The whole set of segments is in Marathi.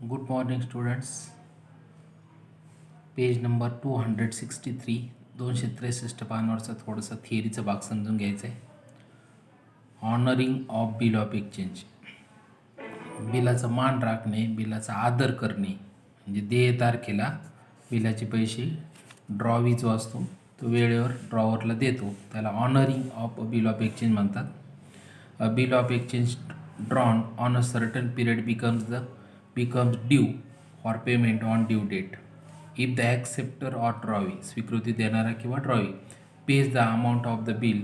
Good morning students. Page number 263 263 पानावरचं थोडंसं थिअरीचं भाग समजून घ्यायचं आहे. Honouring of bill of exchange. बिलाचा मान राखणे, बिलाचा आदर करणे म्हणजे देय तारखेला बिलाचे पैसे ड्रॉवी जो असतो तो वेळेवर ड्रॉवरला देतो, त्याला honouring of a bill of exchange म्हणतात. A bill of exchange drawn on a certain period becomes due for payment on due date if the acceptor or drawee, स्वीकृती देणारा किंवा drawee, pays the amount of the bill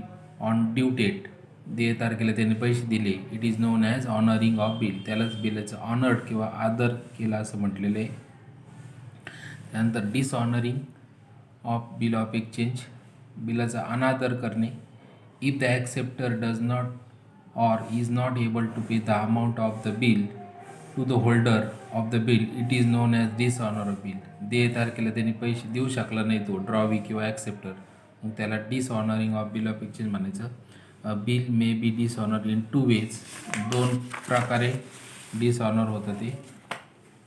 on due date, देय तारखेला त्याने पैसे दिले, it is known as honouring of bill, त्यालाच बिलाचं ऑनर्ड किंवा आदर केला असं म्हटलेलं आहे. त्यानंतर dishonouring of bill of exchange, बिलाचा अनादर करणे. If the acceptor does not or is not able to pay the amount of the bill to the holder of the bill, it is known as dishonor of bill. देय तारखेला त्यांनी पैसे देऊ शकला नाही तो ड्रॉवी किंवा ॲक्सेप्टर, मग त्याला dishonouring of bill of exchange म्हणायचं. Bill may be dishonour in two ways, दोन प्रकारे डिसऑनर होतं ते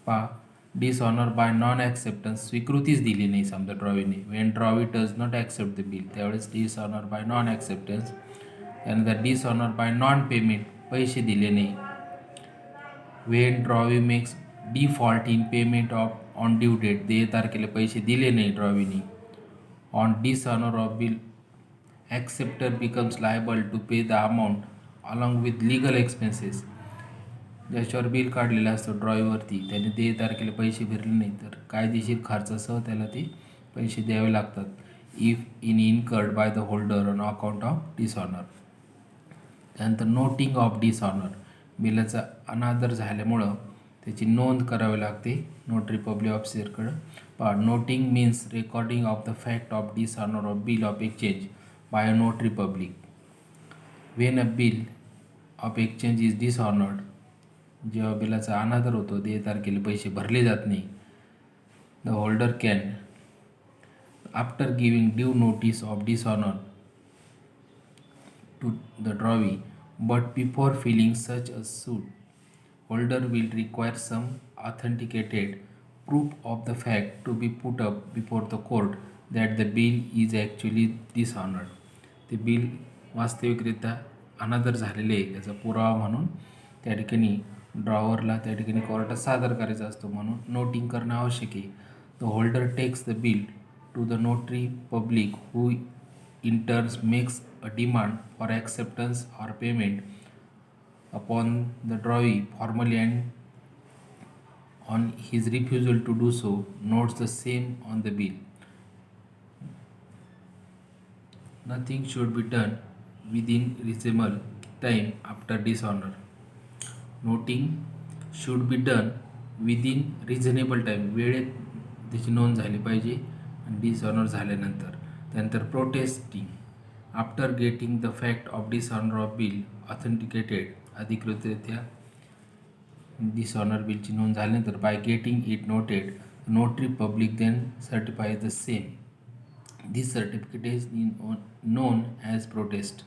पा. डिसऑनर बाय नॉन ॲक्सेप्टन्स, स्वीकृतीच दिली नाही समजा ड्रॉवीने, when drawee does not accept the bill, त्यावेळेस डिसऑनर बाय नॉन ॲक्सेप्टन्स. त्यानंतर डिसऑनर बाय नॉन पेमेंट, पैसे दिले नाही, when drawee makes default in payment of on due date, देय तारखेला पैसे दिले नाही ड्रॉवीनी. On dishonour of bill, acceptor becomes liable to pay the amount along with legal expenses, ज्याच्यावर बिल काढलेलं असतं ड्रॉईवरती, त्याने देय तारखेला पैसे भरले नाही तर कायदेशीर खर्चासह त्याला ते पैसे द्यावे लागतात. If incurred by the holder on account of dishonour. त्यानंतर नोटिंग ऑफ डिसऑनर, बिलाचा अनादर झाल्यामुळं त्याची नोंद करावी लागते नोटरी पब्लिक ऑफिसरकडं. Noting means recording of the fact of dishonour of bill of exchange by a notary public. When a bill of exchange is dishonoured, जेव्हा बिलाचा अनादर होतो, देय तारखेला पैसे भरले जात नाही, the holder can after giving due notice of dishonour to the drawee, but before filing such a suit, holder will require some authenticated proof of the fact to be put up before the court that the bill is actually dishonored. ते बिल वास्तविकरित्या अनादर झालेले आहे त्याचा पुरावा म्हणून त्या ठिकाणी ड्रॉवरला त्या ठिकाणी कोर्टात सादर करायचा असतो, म्हणून नोटिंग करणं आवश्यक आहे. The holder takes the bill to the notary public who in turn makes a demand for acceptance or payment upon the drawee formally, and on his refusal to do so notes the same on the bill. Nothing should be done within reasonable time after dishonor. Noting should be done within reasonable time, वेळेत त्याची नोंद झाली पाहिजे आणि डिसऑनर झाल्यानंतर. त्यानंतर protesting, after getting the fact of dishonour of bill authenticated, अधिकृतरित्या डिसऑनर बिलची नोंद झाल्यानंतर by getting it noted, notary public then certify the same. This certificate is known as protest,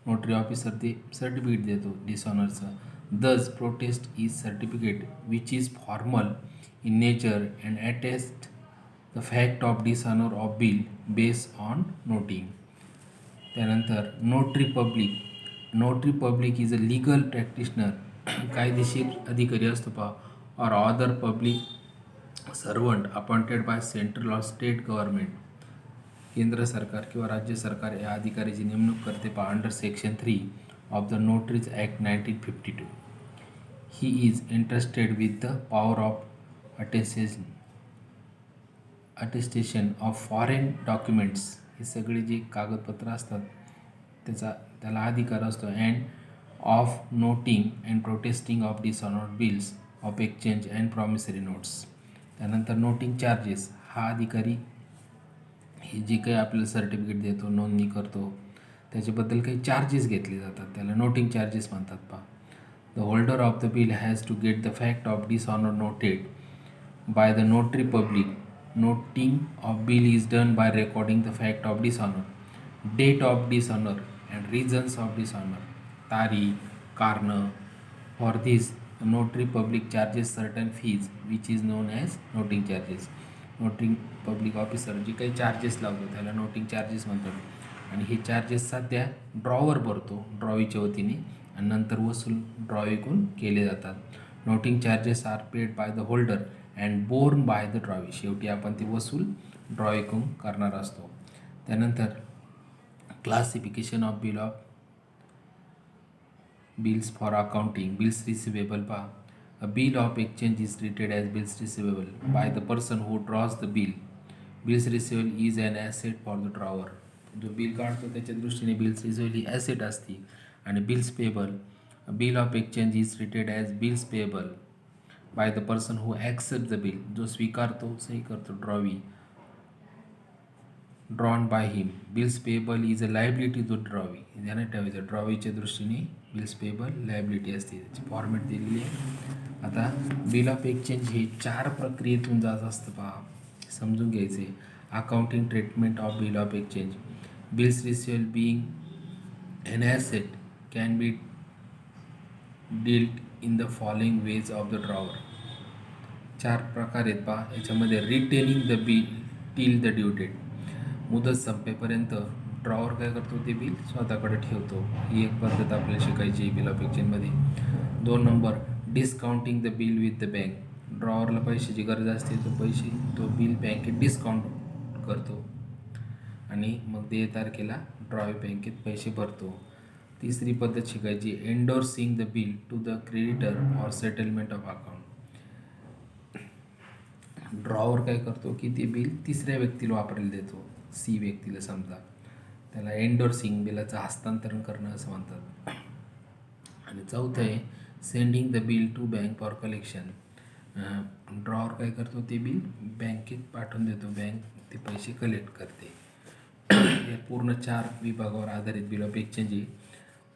notary officer ते सर्टिफिकेट देतो डिसऑनरचं. This protest is certificate which is formal in nature and attest the fact of dishonour of bill based on noting. त्यानंतर notary public, notary public is a legal practitioner, कायदेशीर अधिकारी असतो पहा, or other public servant appointed by central or state government, केंद्र सरकार किंवा राज्य सरकार या अधिकाऱ्याची नेमणूक करते पहा under section 3 of the notaries act 1952. He is interested with the power of attestation of foreign documents, हे सगळे जे कागदपत्र असतात त्याला अधिकार असतो. And of noting and protesting of dishonoured bills of exchange and promissory notes. त्यानंतर नोटिंग चार्जेस, हा अधिकारी हे जे काही आपल्याला सर्टिफिकेट देतो, नोंदणी करतो, त्याच्याबद्दल काही चार्जेस घेतले जातात, त्याला नोटिंग चार्जेस म्हणतात पहा. The holder of the bill has to get the fact of dishonour noted by the notary public. Noting of bill is done by recording the fact of dishonor, date of dishonor and reasons of dishonor, तारीख, कारण. For this notary public charges certain fees which is known as noting charges. Noting public officer जे काही चार्जेस लावतो त्याला नोटिंग चार्जेस म्हणतात. आणि हे चार्जेस सध्या ड्रॉवर भरतो ड्रॉवीच्या वतीने आणि नंतर वसूल ड्रॉविकून केले जातात. Noting charges are paid by the holder and borne by the drawee. शेवटी आपण ते वसूल ड्रॉविकून करणार असतो. त्यानंतर classification of bills for accounting. Bills receivable पहा. A bill of exchange is treated as bills receivable by the person who draws the bill. Bills receivable is an asset for the drawer. जो बिल काढतो त्याच्या दृष्टीने बिल्स रिसिवेबल ही ॲसेट असते. आणि bills payable, bill of exchange is treated as bills payable by the person who accept the bill. जो स्वीकारतो सही करतो drawee drawn by him. Bills payable is a liability to drawee. ध्यानात ठेवायचं ड्रॉवीच्या दृष्टीने बिल्स पेबल लायबिलिटी असते. त्याची फॉर्मॅट दिलेली आहे. आता बिल ऑफ एक्सचेंज हे 4 प्रक्रियेतून जात असतं पहा, समजून घ्यायचे. Accounting treatment of bill of exchange. Bills receivable being an asset can be dealt in the following ways of the drawer. 4 प्रकार आहेत पहा. याच्यामध्ये retaining the bill till the due date. मुदत संपेपर्यंत ड्रॉवर काय करतो ते बिल स्वतःकडे ठेवतो. ही एक पद्धत आपल्याला शिकायची बिल ऑफ एक्सचेंजमध्ये. 2 number discounting the bill with the bank. ड्रॉवरला पैशाची गरज असते तो बिल बँकेत डिस्काउंट करतो आणि मग देय तारखेला ड्रॉवी बँकेत पैसे भरतो. तिसरी पद्धत शिकायची endorsing the bill to the creditor or settlement of account. Drawer काय करतो की ते बिल तिसऱ्या व्यक्तीला वापरायला देतो, सी व्यक्तीला समजा. त्याला एंडोर्सिंग बिलाचं हस्तांतरण करणं असं म्हणतात. आणि चौथं आहे sending the bill to bank for collection. Drawer काय करतो ते बिल बँकेत पाठवून देतो, बँक ते पैसे कलेक्ट करते. हे पूर्ण 4 विभागावर आधारित बिल ऑफ एक्सचेंज आहे.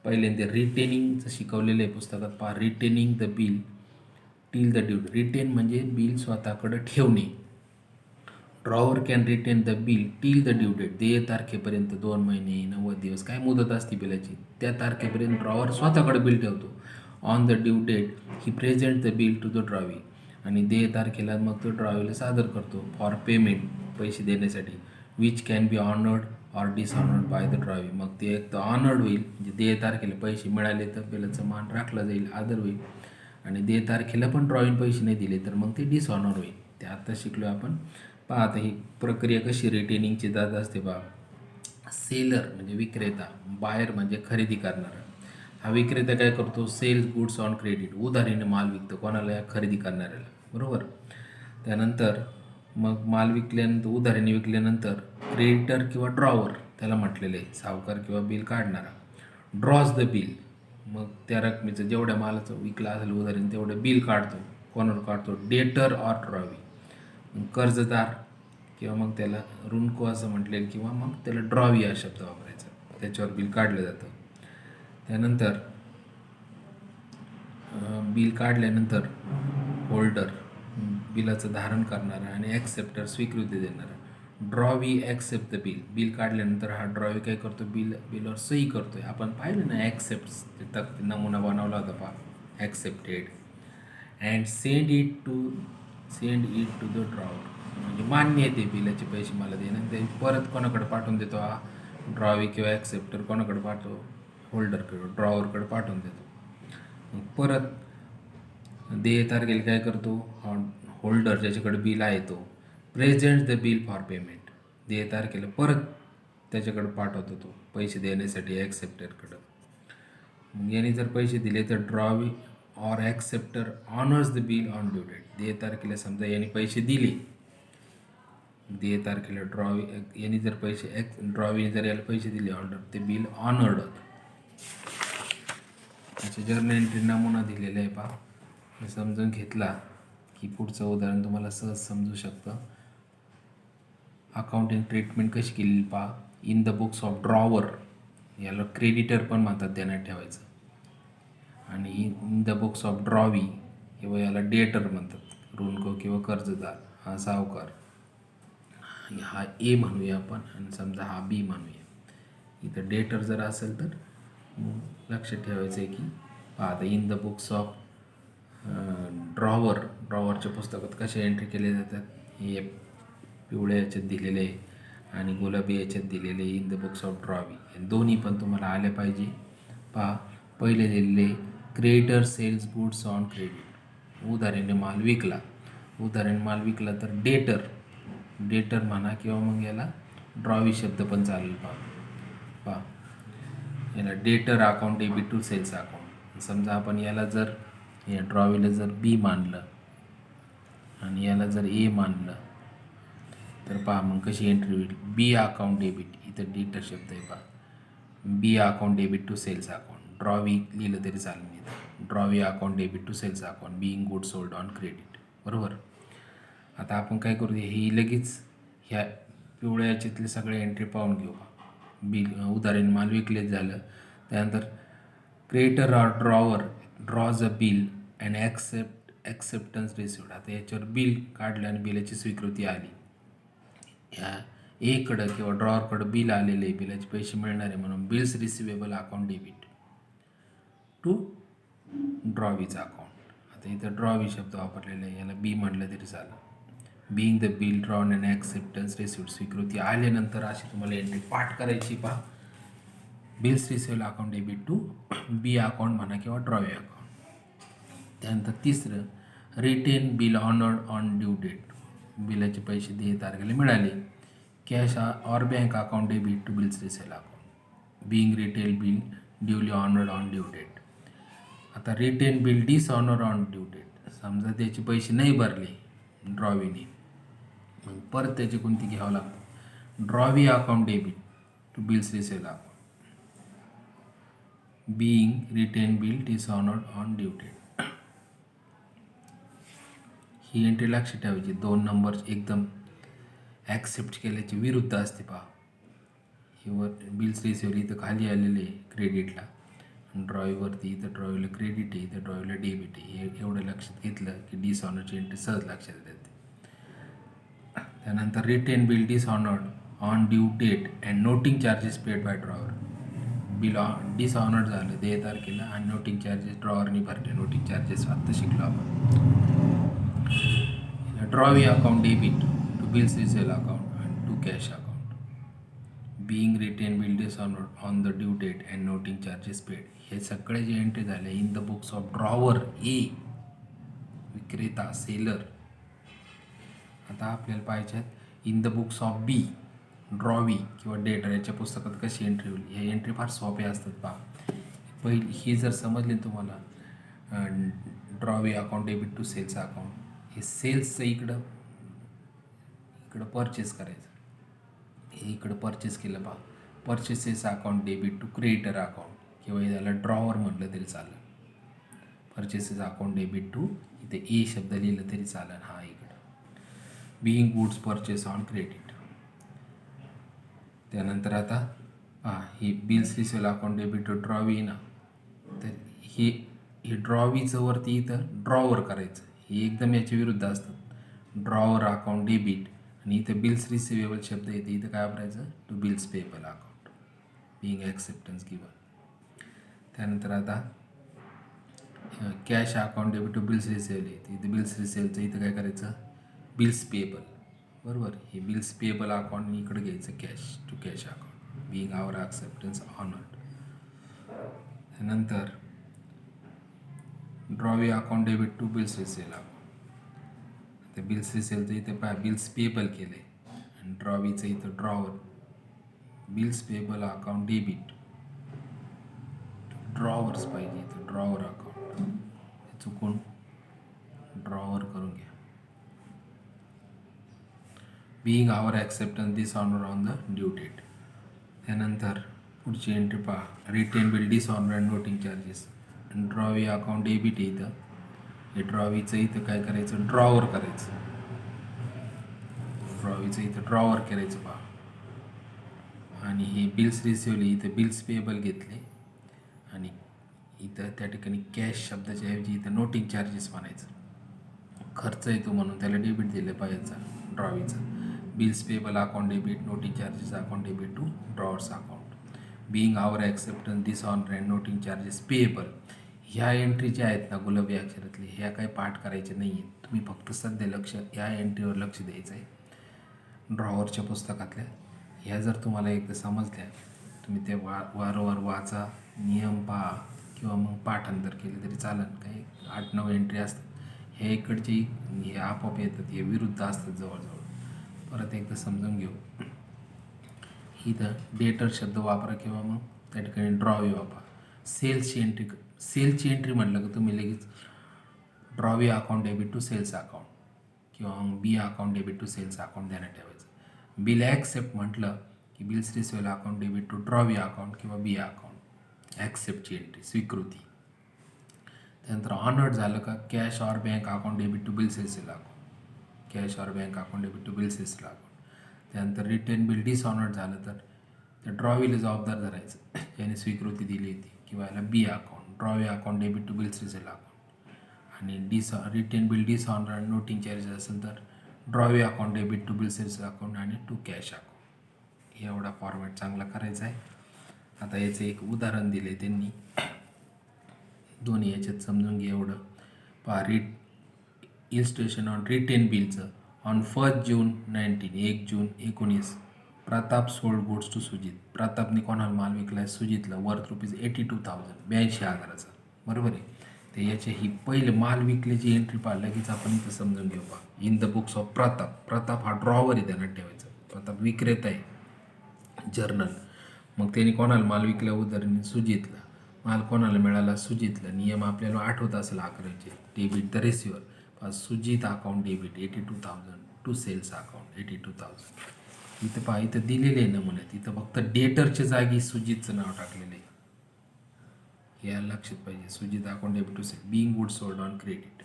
पहिल्यांदा रिटेनिंगचं शिकवलेलं आहे पुस्तकात पहा. Retaining the bill till the due. Retain म्हणजे बिल स्वतःकडे ठेवणे. Drawer can retain the bill till the due date. देय तारखेपर्यंत 2 महिने 90 दिवस काय मुदत असते बिलाची, त्या तारखेपर्यंत ड्रॉवर स्वतःकडे बिल ठेवतो. On the due date he present the bill to the drawee. आणि देय तारखेला मग तो ड्रॉवीला सादर करतो फॉर पेमेंट, पैसे देण्यासाठी. Which can be honoured or dishonoured bye the drawee. मग ते एक तर ऑनर्ड होईल म्हणजे देय तारखेला पैसे मिळाले तर बिलाचं मान राखलं जाईल, आदर होईल. आणि देय तारखेला पण ड्रॉईन पैसे नाही दिले तर मग ते डिसऑनर होईल. ते आत्ता शिकलो आपण. पहा आता ही प्रक्रिया कशी रिटेनिंगची जात असते पहा. सेलर म्हणजे विक्रेता, बायर म्हणजे खरेदी करणारा. हा विक्रेता काय करतो सेल्स गुड्स ऑन क्रेडिट. उधारीने माल विकतो कोणाला, खरेदी करणाऱ्याला, बरोबर. त्यानंतर मग माल विकल्यानंतर उधारीने विकल्यानंतर क्रेडिटर किंवा ड्रॉवर त्याला म्हटलेलं आहे, सावकार किंवा बिल काढणारा. Drawers the bill. मग त्या रकमेचं जेवढ्या मालाचं विकला असेल उधारीने तेवढं बिल काढतो. कोणावर काढतो, डेटर ऑर ड्रॉवी. कर्जदार किंवा मग त्याला ऋणको असं म्हटलेलं किंवा मग त्याला ड्रॉवी हा शब्द वापरायचा, त्याच्यावर बिल काढलं जातं. त्यानंतर बिल काढल्यानंतर होल्डर बिलाचं धारण करणारा आणि ॲक्सेप्टर स्वीकृती देणारा. Drawee accept the bill. Bill काढल्यानंतर हा ड्रॉवी काय करतो बिलवर सही करतो आहे. आपण पाहिलं ना ॲक्सेप्ट नमुना बनवला होता पहा, accepted. And send it to the drawer. म्हणजे मान्य आहे ते बिलाचे पैसे मला देणं. ते परत कोणाकडे पाठवून देतो हा ड्रॉवी किंवा ॲक्सेप्टर कोणाकडे पाठवतो, होल्डरकडे ड्रॉवरकडे पाठवून देतो. मग परत देय तारखेला काय करतो होल्डर ज्याच्याकडे बिल आहे तो present the bill for payment. देय तारखेला परत त्याच्याकडे पाठवतो तो पैसे देण्यासाठी ॲक्सेप्टरकडं. मग याने जर पैसे दिले तर drawee or acceptor honours the bill on due date. देय तारखेला समजा याने पैसे दिले, देय तारखेला यांनी जर पैसे ड्रॉवीने जर याला पैसे दिले ऑर्डर, ते बिल ऑनर्ड होतं. त्याचे जर्नल एंट्री नमुना दिलेला आहे पहा. हे समजून घेतला की पुढचं उदाहरण तुम्हाला सहज समजू शकतं. अकाउंटिंग ट्रीटमेंट कशी केलेली पहा. In the books of drawer, याला क्रेडिटर पण म्हणतात, ध्यानात ठेवायचं. आणि in the books of drawee किंवा याला डेटर म्हणतात, ऋणको किंवा कर्जदार, हा सावकार. हा ए म्हणूया आपण आणि समजा हा बी म्हणूया. इथं डेटर जर असेल तर लक्षात ठेवायचं आहे की पहा आता इन द बुक्स ऑफ ड्रॉवरच्या पुस्तकात कशा एंट्री केल्या जातात हे पिवळ्या याच्यात दिलेले आहे आणि गुलाबी याच्यात दिलेले in the books of drawee दोन्ही पण तुम्हाला आले पाहिजे. पहा, पहिले दिलेले creditor sells goods on credit, उदाहरणाने माल विकला तर डेटर म्हणा किंवा मग याला ड्रॉवी शब्द पण चालेल. पहा याला debtor account debit to sales account. समजा आपण याला जर या ड्रॉवीला जर बी मानलं आणि याला जर ए मानलं तर पहा मग कशी एंट्री होईल. बी अकाउंट डेबिट, इथं डेटर शब्द आहे. पहा, B account debit to sales account, drawee लिहिलं तरी चालेल. इथं drawee account debit to sales account being good sold on credit. बरोबर. आता आपण काय करूया, ही लगेच ह्या पिवळ्या याच्यातले सगळे एंट्री पाहून घेऊ. बिल उदाहरण माल विकलेच झालं. त्यानंतर creator or drawer draws a bill and acceptance received. आता याच्यावर बिल काढलं आणि बिलाची स्वीकृती आली. ह्या एकडं किंवा ड्रॉवरकडं बिल आलेलं आहे, बिलाचे पैसे मिळणारे म्हणून bills receivable account debit to ड्रॉवीचा अकाउंट. आता इथं ड्रॉवी शब्द वापरलेला आहे, याला बी म्हटलं तरी चालेल. Being the bill drawn and acceptance received, स्वीकृती आल्यानंतर अशी तुम्हाला एंट्री पाठ करायची. पहा, bills received account debit to B account म्हणा किंवा ड्रॉवी अकाउंट. त्यानंतर तिसरं retain bill honoured on due date, बिलाचे पैसे देय तारखेला मिळाले. Cash or bank account debit to bills received account being retain bill duly honoured on due date. आता retain bill dishonour on due date, समजा त्याचे पैसे नाही भरले ड्रॉवीने, मग परत त्याची कोणती घ्यावं लागतं. Drawee account debit to bills received account being retain bill dishonoured on due date. ही एंट्री लक्षात ठेवायची. 2 नंबर एकदम ॲक्सेप्ट केल्याची विरुद्ध असते. पहा, ही वर बिल्स रिसिव्ड इथं खाली आलेले आहे क्रेडिटला, आणि ड्रॉईवरती इथं ड्रॉईला क्रेडिट आहे, इथं ड्रॉईला डेबिट आहे. हे एवढं लक्षात घेतलं की डिसऑनरची एंट्री सहज लक्षात येते. त्यानंतर retain bill dishonoured on due date and noting charges paid by drawer. Bill dishonoured झालं देय तारखेला आणि नोटिंग चार्जेस ड्रॉवरनी भरले. नोटिंग चार्जेस आत्ता शिकलो आपण. Drawee account debit to bills received account and to cash account being retain bill dishonoured on the due date and noting charges paid. हे सगळे जे एंट्री झाले in the books of drawer A, विक्रेता सेलर. आता आपल्याला पाहिजेत in the books of B, drawee किंवा डेटर याच्या पुस्तकात कशी एंट्री होईल. ह्या एंट्री फार सोप्या असतात. पहा, पहिली ही जर समजली तुम्हाला, drawee account debit to sales account, हे सेल्सचं इकडं परचेस करायचं, हे इकडं परचेस केलं. पहा, purchases account debit to creditor account किंवा याला ड्रॉवर म्हटलं तरी चालेल. परचेसेस अकाउंट डेबिट टू, इथे ए शब्द लिहिलं तरी चालेल. हा इकडं being goods purchase on credit. त्यानंतर आता हे bills received account debit to drawee ना, तर हे ड्रॉवीचं वरती इथं ड्रॉवर करायचं. हे एकदम याच्या विरुद्ध असतं. ड्रॉवर अकाउंट डेबिट आणि इथं बिल्स रिसिवेबल शब्द येते, इथं काय वापरायचं, to bills payable account being acceptance given. त्यानंतर आता cash account debit to bills receivable येते, इथं बिल्स रिसिवेबलचं इथं काय करायचं, बिल्स पेबल. बरोबर. हे बिल्स पेबल अकाउंट इकडे घ्यायचं cash to cash account being our acceptance honoured. त्यानंतर drawee account debit to bills receivable account. तर बिल्स रिसिवेबलचं इथे पहा बिल्स पेबल केलं आहे आणि ड्रॉवीचं इथं drawer bills payable account debit drawers पाहिजे, इथं ड्रॉवर अकाउंट चुकून ड्रॉवर करून घ्या. Being our acceptance dishonour on the due date. त्यानंतर पुढची एंट्री पहा, retain bill dishonour and noting charges. Drawee account debit इथं, हे ड्रॉवीचं इथं काय करायचं, ड्रॉवर करायचं. ड्रॉवीचं इथं ड्रॉवर करायचं. पहा, आणि हे बिल्स रिसिव्हले इथं बिल्स पेबल घेतले आणि इथं त्या ठिकाणी कॅश शब्दाच्या ऐवजी इथं नोटिंग चार्जेस म्हणायचं. खर्च येतो म्हणून त्याला डेबिट दिलं पाहिजे ड्रॉवीचं. Bills payable account debit noting charges account debit to drawers account being our acceptance dishonour and noting charges payable. ह्या एंट्री ज्या आहेत ना गुलाबी अक्षरातली, ह्या काही पाठ करायचे नाही आहेत. तुम्ही फक्त सध्या लक्ष ह्या एंट्रीवर लक्ष द्यायचं आहे ड्रॉवरच्या पुस्तकातल्या. ह्या जर तुम्हाला एकदा समजल्या, तुम्ही ते वारंवार वाचा, नियम पहा किंवा मग पाठांतर केले तरी चालेल. काही 8-9 एंट्री असतात. ह्या इकडचे हे आपोआप येतात, हे विरुद्ध असतात जवळजवळ. परत एकदा समजून घेऊ. इथं डेटर शब्द वापरा किंवा मग त्या ठिकाणी ड्रॉवी वापरा. सेलची एंट्री म्हटलं की तुम्ही लगेच drawee account debit to sales account किंवा मग B account debit to sales account ध्यानात ठेवायचं. बिल ॲक्सेप्ट म्हटलं की bills receivable account debit to drawee account किंवा बी अकाउंट. ॲक्सेप्टची एंट्री स्वीकृती. त्यानंतर ऑनर्ड झालं का cash or bank account debit to bills receivable account, cash or bank account debit to bills receivable account. त्यानंतर रिटर्न बिल डिसऑनर्ड झालं तर त्या ड्रॉवीला जबाबदार धरायचं ज्याने स्वीकृती दिली होती, किंवा याला B account drawee account debit to bills receivable account. आणि return bill dishonoured noting charges असेल तर drawee account debit to bills receivable account आणि टू कॅश अकाउंट. एवढा फॉर्मॅट चांगला करायचा आहे. आता याचं एक उदाहरण दिले त्यांनी, दोन्ही याच्यात समजून घे एवढं पहा. इलस्ट्रेशन ऑन रिटेन बिलचं. On 1 June 1 June 19 Pratap sold goods to Sujit. प्रतापने कोणाला माल विकला आहे? सुजितला. वर्थ ₹82,000, 82,000. बरोबर आहे. तर याचे ही पहिले माल विकल्याची एंट्री पाहिलं लगेच आपण इथं समजून घेऊ पहा. In the books of Pratap. Pratap हा ड्रॉवर आहे ध्यानात ठेवायचा. प्रताप विक्रेता आहे जर्नल. मग त्यांनी कोणाला माल विकला? उदाहरण सुजितला. माल कोणाला मिळाला? सुजितला. नियम आपल्याला आठवत असेल अकराचे. Debit the receiver. Sujit account debit 82,000 to sales account 82,000. इथं पहा, इथं दिलेले आहे नमुन्यात. इथं फक्त डेटरच्या जागी सुजितचं नाव टाकलेलं आहे. या लक्षात पाहिजे. Sujit account debit to sale being good sold on credit.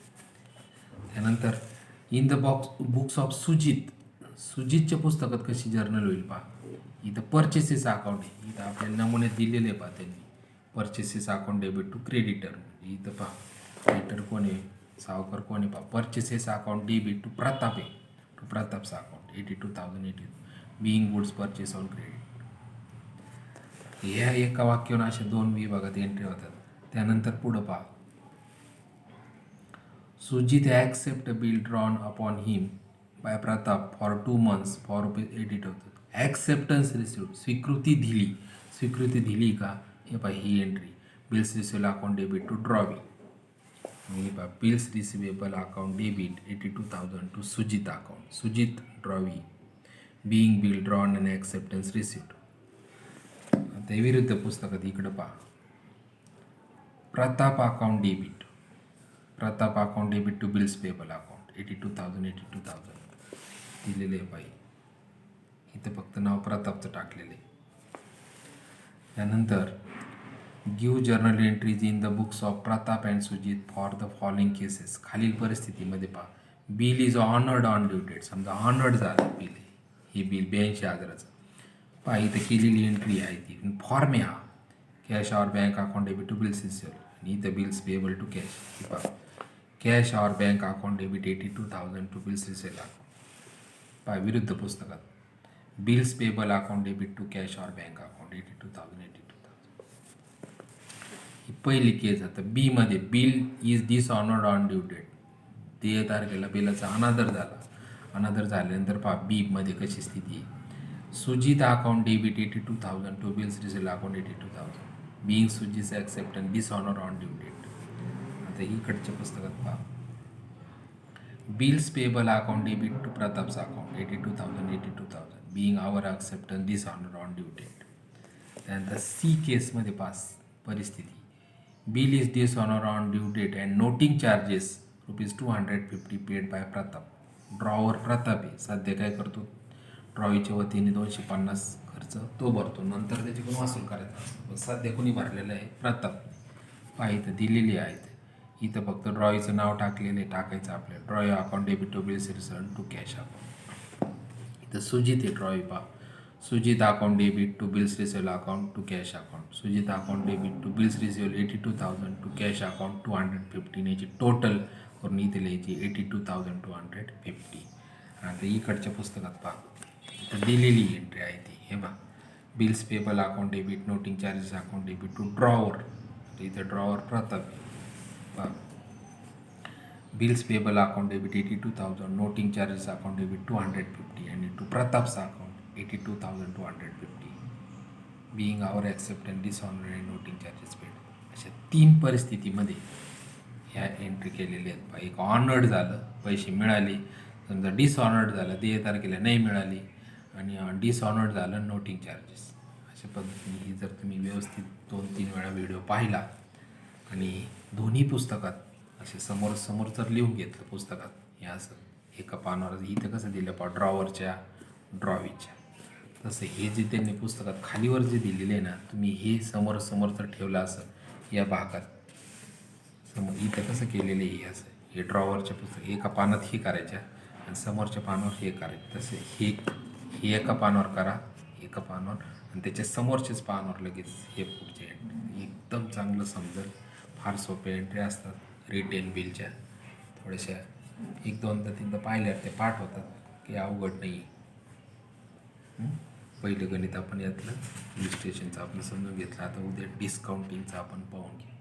त्यानंतर in the books of Sujit. सुजितच्या पुस्तकात कशी जर्नल होईल पहा. इथं परचेसेस अकाउंट आहे. इथं आपल्याला नमुन्यात दिलेले आहे पहा त्यांनी. Purchases account debit to creditor. इथं पहा क्रेडिटर कोण आहे? सावकार कोण आहे पहा. Purchases account debit to Pratap आहे. टू प्रतापचा account 82,080 being goods purchase on credit. ह्या एका वाक्यावर अशा 2 विभागात एंट्री होतात. त्यानंतर पुढं पहा. Sujit accept bill drawn upon him by Pratap for 2 months for ₹80 होतात. Acceptance received. स्वीकृती दिली. स्वीकृती दिली का? हे पहा ही entry. Bills receivable account debit to drawee. हे पहा bills receivable account debit 82,000 to Sujit account. Sujit drawee. Being bill drawn and acceptance received. आता विरुद्ध पुस्तकात इकडं पहा. Pratap account debit. Pratap account debit to bills payable account 82,000 दिलेले आहे बाई. इथं फक्त नाव प्रतापचं टाकलेलं आहे. त्यानंतर give journal entries in the books of Pratap and Sujit for the following cases. खालील परिस्थितीमध्ये पहा. Bill is honoured on due date. समजा ऑनर्ड झालं बिल, हे बिल 82,000चं. पहा इथं केलेली एंट्री आहे ती. फॉर्म आहे हा. Cash or bank account debit to bills receivable. आणि इथं बिल्स पेबल टू कॅश. पहा cash or bank account debit 82,000 to bills receivable account. पहा विरुद्ध पुस्तकात bills payable account debit to cash or bank account 82,000. ही पहिली केस. आता बीमध्ये bill is dishonoured on due date. देय तारखेला बिलाचा अनादर झाला. अनादर झाल्यानंतर पहा बीमध्ये कशी स्थिती आहे. Sujit account debit 82,000 to bills receivable account 82,000 being Sujit acceptance dishonour on due date. आता इकडच्या पुस्तकात पहा. Bills payable account debit to प्रतापचा account 82,000 being our acceptance dishonour on due date. त्यानंतर सी केसमध्ये पास परिस्थिती. Bill is dishonour on due date and noting charges ₹250 paid by Pratap. Drawer Pratap आहे. सध्या काय करतो? ड्रॉईच्या वतीने 250 खर्च तो भरतो. नंतर त्याच्याकडून वसूल करायचा असतो. पण सध्या कोणी भरलेलं आहे? प्रताप. पहा इथं दिलेली आहेत. इथं फक्त ड्रॉईचं नाव टाकलेलं आहे. टाकायचं आपल्याला. Drawee account debit to bills receivable to cash account. इथं सुजित आहे ड्रॉई पहा. Sujit account debit to bills receivable account to cash account. Sujit account debit to bills receivable 82,000 to cash account 250. याची टोटल करून इथे लिहायची 82,250. आता इकडच्या पुस्तकात पहा इथं दिलेली एंट्री आहे ती. हे पहा bills payable account debit noting charges account debit to drawer. इथे drawer Pratap. Bills payable account debit 82,000, noting charges account debit 250 आणि to Pratap's account 82,250 being our accept and dishonour and noting charges paid. अशा 3 परिस्थितीमध्ये ह्या एंट्री केलेल्या आहेत. एक ऑनर्ड झालं, पैसे मिळाले, समजा डिसऑनर्ड झालं, देय तारखेला नाही मिळाली, आणि डिसऑनर्ड झालं नोटिंग चार्जेस. अशा पद्धतीने ही जर तुम्ही व्यवस्थित 2-3 वेळा व्हिडिओ पाहिला आणि दोन्ही पुस्तकात असे समोर जर लिहून घेतलं पुस्तकात, हे असं एका पानावर इथं कसं दिलं ड्रॉवरच्या ड्रॉवीच्या, तसं हे जे त्यांनी पुस्तकात खालीवर जे दिलेले आहे ना, तुम्ही हे समोर जर ठेवलं असं या भागात इथं कसं केलेलं आहे, हे असं हे ड्रॉवरच्या पुस्तक एका पानात हे करायच्या आणि समोरच्या पानावर हे करायचं. तसे हे एका पानावर करा, एका पानावर, आणि त्याच्या समोरच्याच पानावर लगेच हे पुढचे एंट्री. एकदम चांगलं समजेल. फार सोपे एंट्री असतात रिटेल बिलच्या. थोड्याशा 1-2दा पाहिल्यावर ते पाठ होतात, की अवघड नाही. पहिलं गणित आपण यातलं इलिस्ट्रेशनचं आपण समजून घेतलं. आता उद्या डिस्काउंटिंगचं आपण पाहून घ्या.